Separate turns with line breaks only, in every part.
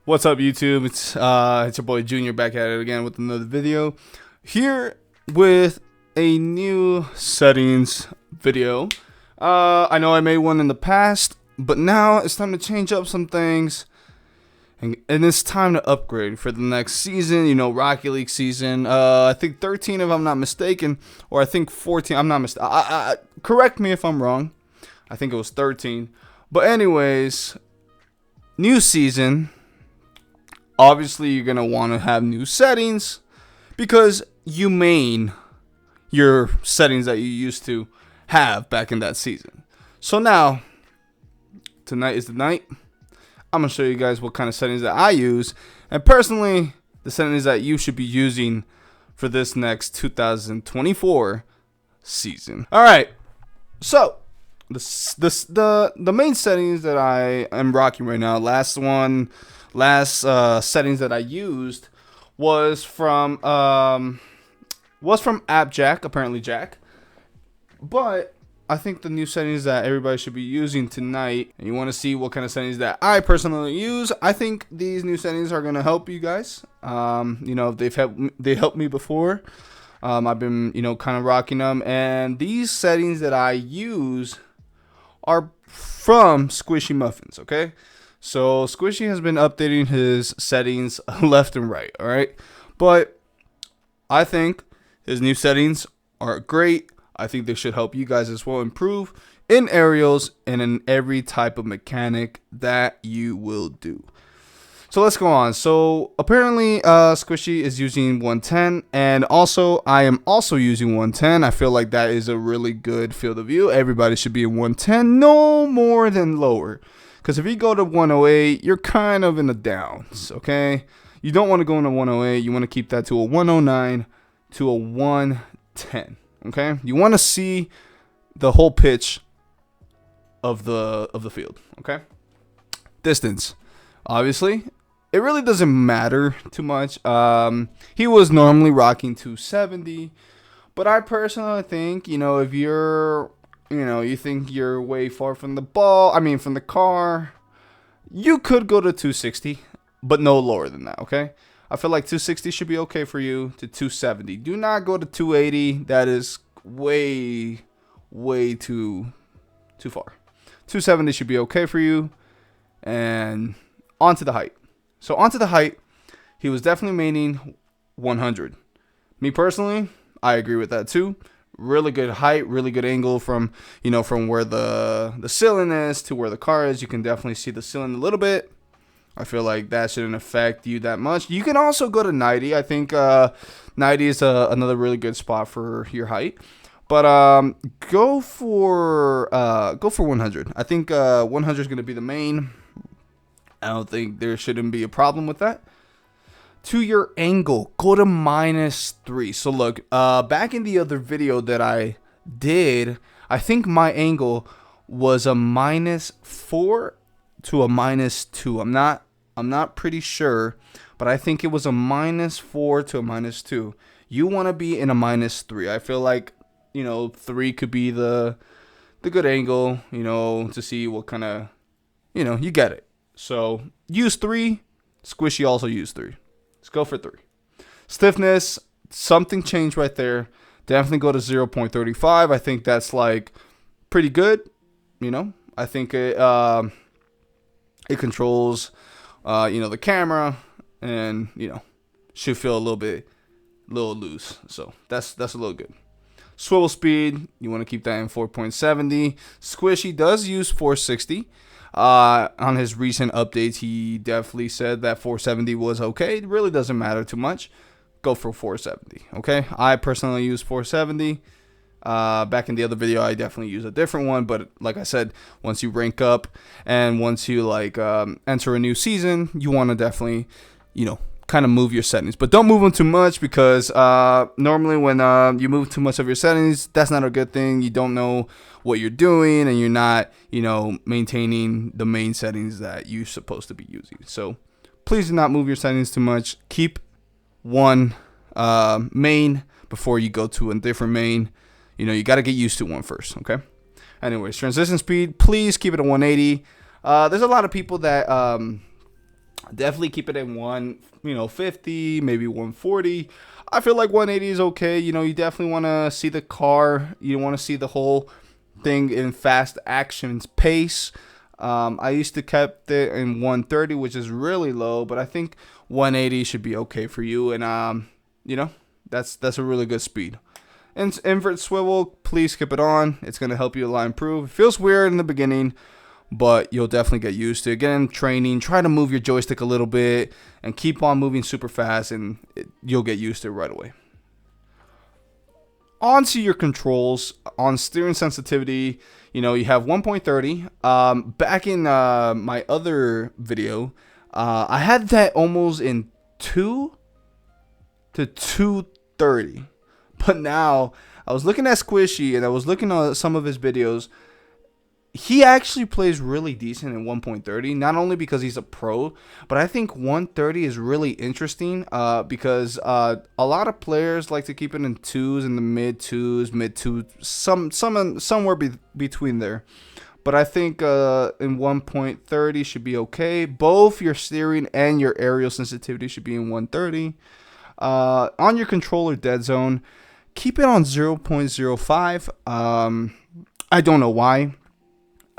What's up, YouTube? It's your boy Junior back at it again with another video. Here with a new settings video. I know I made one in the past, but now it's time to change up some things. And it's time to upgrade for the next season, you know, Rocket League season. I think 13 if I'm not mistaken, or I think 14. I'm not mistaken. Correct me if I'm wrong. I think it was 13. But anyways, new season. Obviously, you're going to want to have new settings because you main your settings that you used to have back in that season. So now, tonight is the night. I'm going to show you guys what kind of settings that I use. And personally, the settings that you should be using for this next 2024 season. All right. So, the main settings that I am rocking right now, last settings that I used was from App Jack, apparently Jack. But I think the new settings that everybody should be using tonight, and you want to see what kind of settings that I personally use, I think these new settings are going to help you guys. You know, they helped me before. I've been, you know, kind of rocking them, and these settings that I use are from Squishy Muffins, okay? So Squishy has been updating his settings left and right, all right? But I think his new settings are great. I think they should help you guys as well improve in aerials and in every type of mechanic that you will do. So let's go on. So apparently Squishy is using 110, and also I am also using 110. I feel like that is a really good field of view. Everybody should be in 110, no more than lower. Because if you go to 108, you're kind of in the downs, okay? You don't want to go into 108. You want to keep that to a 109 to a 110, okay? You want to see the whole pitch of the field, okay? Distance. Obviously, it really doesn't matter too much. He was normally rocking 270, but I personally think, you know, if you're, you know, you think you're way far from the ball, from the car, you could go to 260, but no lower than that, okay? I feel like 260 should be okay for you to 270. Do not go to 280. That is way too far. 270 should be okay for you. And onto the height. So onto the height, he was definitely maining 100. Me personally, I agree with that too. Really good height, really good angle from, you know, from where the ceiling is to where the car is. You can definitely see the ceiling a little bit. I feel like that shouldn't affect you that much. You can also go to 90. I think 90 is another really good spot for your height. But go for 100. I think 100 is going to be the main. I don't think there shouldn't be a problem with that. To your angle, go to -3. So look, back in the other video that I did, I think my angle was a -4 to a -2. I'm not pretty sure, but I think it was a -4 to a -2. You want to be in a -3. I feel like, you know, 3 could be the good angle, you know, to see what kind of, you know, you get it. So use 3. Squishy also used 3. Let's go for 3. Stiffness, something changed right there. Definitely go to 0.35. I think that's like pretty good. You know, I think it controls, you know, the camera, and, you know, should feel a little loose. So that's a little good. Swivel speed, you want to keep that in 4.70. Squishy does use 460. On his recent updates, he definitely said that 470 was okay. It really doesn't matter too much. Go for 470, okay? I personally use 470. Back in the other video, I definitely use a different one. But like I said, once you rank up and once you enter a new season, you want to definitely, you know, kind of move your settings. But don't move them too much, because normally when you move too much of your settings, that's not a good thing. You don't know what you're doing, and you're not, you know, maintaining the main settings that you're supposed to be using. So please do not move your settings too much. Keep one main before you go to a different main. You know, you got to get used to one first, okay? Anyways, transition speed, please keep it at 180. There's a lot of people that Definitely keep it in 150, maybe 140. I feel like 180 is okay. You definitely want to see the car. You want to see the whole thing in fast action pace. I used to kept it in 130, which is really low, but I think 180 should be okay for you. And you know, that's a really good speed. And invert swivel, please keep it on. It's gonna help you a lot improve. It feels weird in the beginning, but you'll definitely get used to it. Again, training, try to move your joystick a little bit and keep on moving super fast, and you'll get used to it right away. Onto your controls on steering sensitivity. You have 1.30. Back in my other video, I had that almost in 2 to 230. But now I was looking at Squishy and I was looking at some of his videos. He actually plays really decent in 1.30, not only because he's a pro, but I think 130 is really interesting because a lot of players like to keep it in twos, in the mid twos, somewhere between there. But I think in 1.30 should be okay. Both your steering and your aerial sensitivity should be in 130. On your controller dead zone, keep it on 0.05. I don't know why.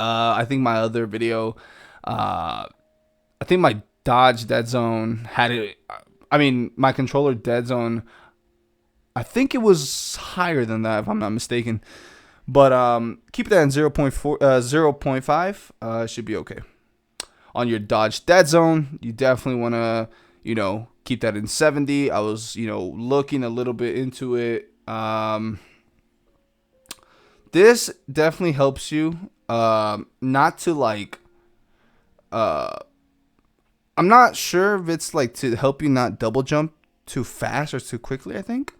I think my other video, I think my Dodge dead zone had it. I mean, my controller dead zone, I think it was higher than that if I'm not mistaken. But keep that in 0.5. Should be okay. On your Dodge dead zone, you definitely want to, keep that in 70. I was, looking a little bit into it. This definitely helps you not to like I'm not sure if it's like to help you not double jump too fast or too quickly. I think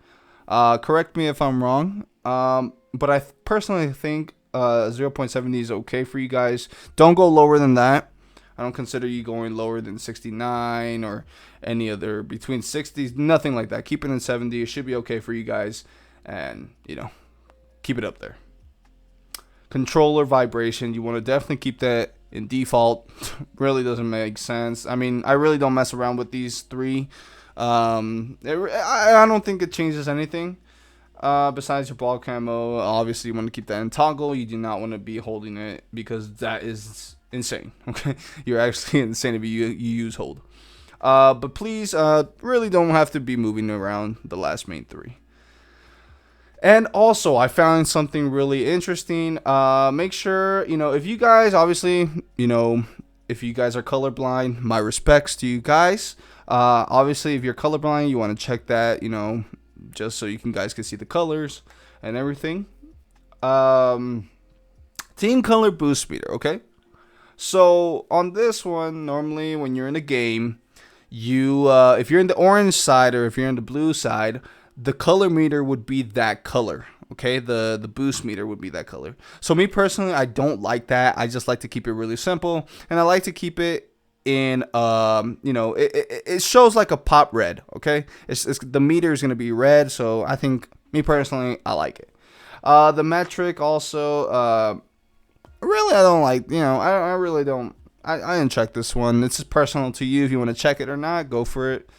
correct me if I'm wrong, but I personally think 0.70 is okay for you guys. Don't go lower than that. I don't consider you going lower than 69 or any other between 60s, nothing like that. Keep it in 70. It should be okay for you guys, and keep it up there. Controller vibration, you want to definitely keep that in default. Really doesn't make sense. I mean, I really don't mess around with these three. I don't think it changes anything besides your ball camo. Obviously, you want to keep that in toggle. You do not want to be holding it because that is insane. Okay, you're actually insane if you use hold. But please, really don't have to be moving around the last main three. And also, I found something really interesting. Make sure, if you guys, obviously, if you guys are colorblind, my respects to you guys. Obviously, if you're colorblind, you want to check that, just so you guys can see the colors and everything. Team color boost meter, okay? So, on this one, normally when you're in a game, if you're in the orange side or if you're in the blue side, the color meter would be that color, okay? The boost meter would be that color. So me personally, I don't like that. I just like to keep it really simple, and I like to keep it in, it shows like a pop red, okay? It's the meter is gonna be red, so I think me personally, I like it. The metric also, really I don't like. I really don't. I didn't check this one. This is personal to you. If you want to check it or not, go for it.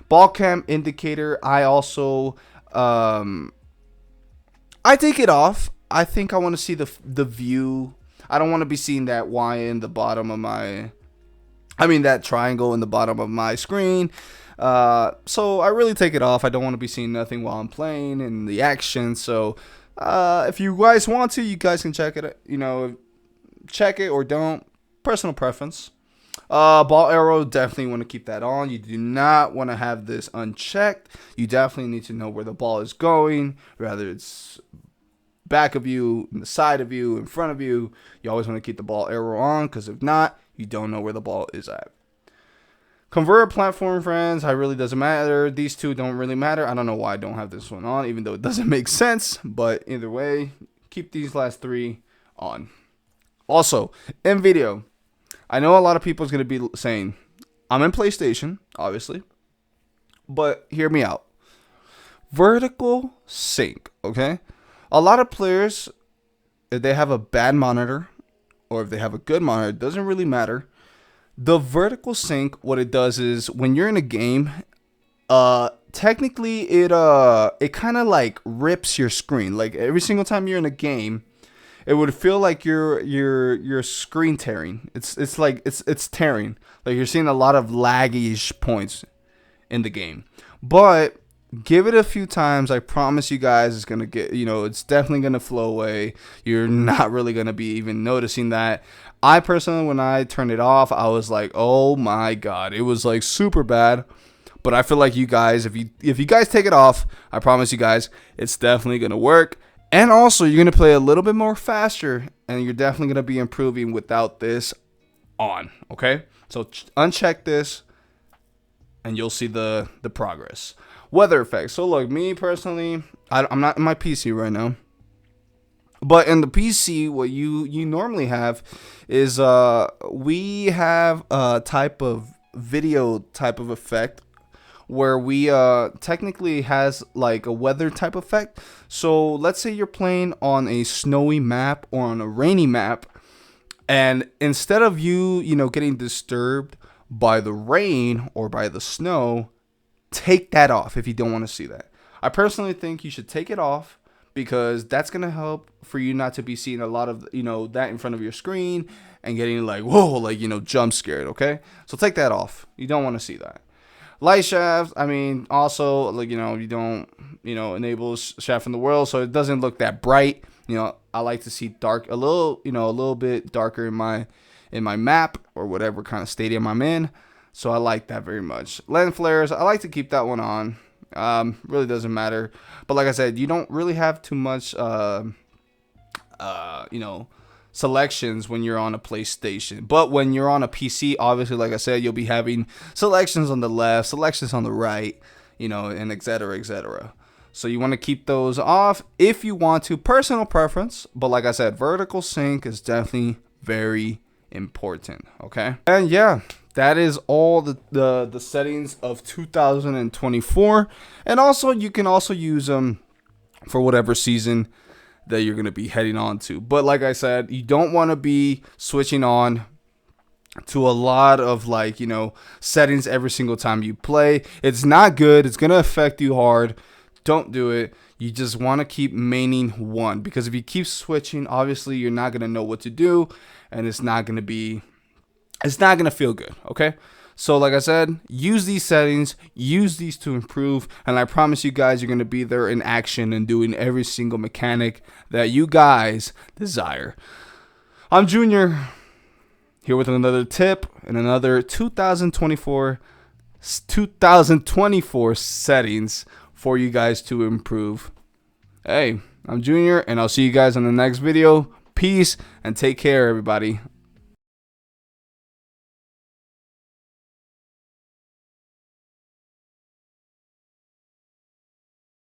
Ball cam indicator, I also I take it off. I think I want to see the view. I don't want to be seeing that Y in the bottom of that triangle in the bottom of my screen. So I really take it off. I don't want to be seeing nothing while I'm playing in the action. So if you guys want to, you guys can check it. Check it or don't. Personal preference. Ball arrow, definitely want to keep that on. You do not want to have this unchecked. You definitely need to know where the ball is going, whether it's back of you, in the side of you, in front of you. You always want to keep the ball arrow on, because if not, you don't know where the ball is at. Converter platform, friends, it really doesn't matter. These two don't really matter. I don't know why I don't have this one on, even though it doesn't make sense. But either way, keep these last three on. Also, in video, I know a lot of people is going to be saying, I'm in PlayStation, obviously, but hear me out. Vertical sync, okay? A lot of players, if they have a bad monitor or if they have a good monitor, it doesn't really matter. The vertical sync, what it does is when you're in a game, technically it kind of like rips your screen. Like every single time you're in a game, it would feel like your screen tearing. It's like it's tearing. Like you're seeing a lot of laggy points in the game. But give it a few times. I promise you guys, it's gonna get, it's definitely gonna flow away. You're not really gonna be even noticing that. I personally, when I turned it off, I was like, oh my god, it was like super bad. But I feel like you guys, if you guys take it off, I promise you guys, it's definitely gonna work. And also, you're gonna play a little bit more faster, and you're definitely gonna be improving without this on. Okay, so uncheck this, and you'll see the progress. Weather effects. So look, me personally, I'm not in my PC right now. But in the PC, what you normally have is we have a type of video type of effect where we technically has like a weather type effect. So let's say you're playing on a snowy map or on a rainy map, and instead of you getting disturbed by the rain or by the snow, take that off if you don't want to see that. I personally think you should take it off, because that's going to help for you not to be seeing a lot of, that in front of your screen and getting like, whoa, like, jump scared, okay? So take that off. You don't want to see that. Light shaft, I mean, also, like, you don't, enable shaft in the world, so it doesn't look that bright. I like to see dark, a little bit darker in my map or whatever kind of stadium I'm in. So I like that very much. Lens flares, I like to keep that one on. Really doesn't matter. But like I said, you don't really have too much, selections when you're on a PlayStation. But when you're on a PC, obviously, like I said, you'll be having selections on the left, selections on the right, and et cetera, et cetera. So you want to keep those off if you want to. Personal preference. But like I said, vertical sync is definitely very important. Okay. And yeah, that is all the settings of 2024. And also, you can also use them for whatever season that you're going to be heading on to. But like I said, you don't want to be switching on to a lot of settings every single time you play. It's not good. It's going to affect you hard. Don't do it. You just want to keep maining one, because if you keep switching, obviously you're not going to know what to do, and it's not going to feel good, okay? So like I said, use these settings, use these to improve, and I promise you guys, you're going to be there in action and doing every single mechanic that you guys desire. I'm Junior, here with another tip and another 2024 settings for you guys to improve. Hey, I'm Junior, and I'll see you guys in the next video. Peace, and take care, everybody.